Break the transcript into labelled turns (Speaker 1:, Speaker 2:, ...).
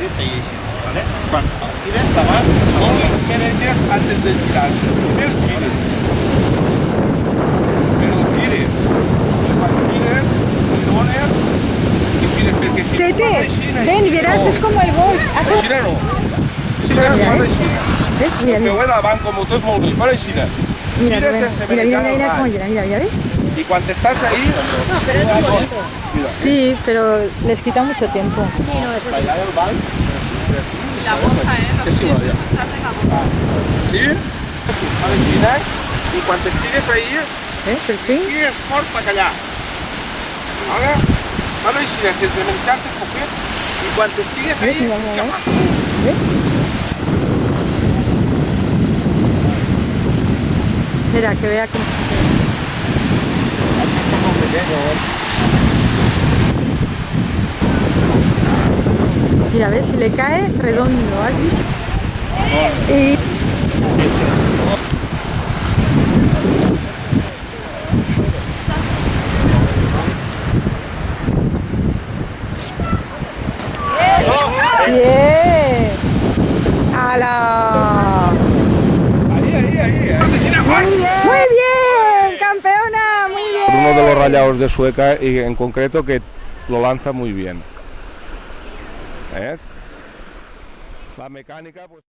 Speaker 1: tires ahí, ¿vale?
Speaker 2: Vale.
Speaker 1: Tires davant, son merengues antes de tirar. Primer gires. Pero gires. Quan gires, dones i tires, perquè si
Speaker 3: Tete,
Speaker 1: fas així...
Speaker 3: ven, verás, es como el golf.
Speaker 1: Així no. Si fas així.
Speaker 3: ¿Ves?
Speaker 1: El peu de davant, com ho tens molt bé, fas així.
Speaker 3: Mira,
Speaker 1: Gires
Speaker 3: mira,
Speaker 1: sense
Speaker 3: mira,
Speaker 1: manejar
Speaker 3: mira,
Speaker 1: el
Speaker 3: mira cómo
Speaker 1: ball.
Speaker 3: gira, mira, ¿ves?
Speaker 1: I quan estàs ahí...
Speaker 4: No, pero es muy bonito.
Speaker 1: Mira,
Speaker 3: Sí, pero les quita mucho tiempo.
Speaker 4: Sí, no, eso sí.
Speaker 1: bailar el ball...
Speaker 5: Y la boca, los
Speaker 1: Que sí,
Speaker 5: pies,
Speaker 1: vaya.
Speaker 5: soltarle la boca.
Speaker 1: Sí? Vale, gira. I quan estigues ahí,
Speaker 3: ¿Ves? El swing.
Speaker 1: tires fort per allà. Vale? Vale, així, sense menjar-te poquet. I quan estigues ahí,
Speaker 3: Mira, mira,
Speaker 1: se
Speaker 3: mira.
Speaker 1: passa.
Speaker 3: ¿Ves? Mira, que vea cómo... Mira, ves, si le cae redondo, ¿has visto? Y... ¡Bien! ¡Hala!
Speaker 1: Ahí.
Speaker 3: ¡Muy bien! ¡Campeona! ¡Muy bien!
Speaker 2: Uno de los rayados de Sueca y en concreto que lo lanza muy bien. ¿Ves? La mecánica pues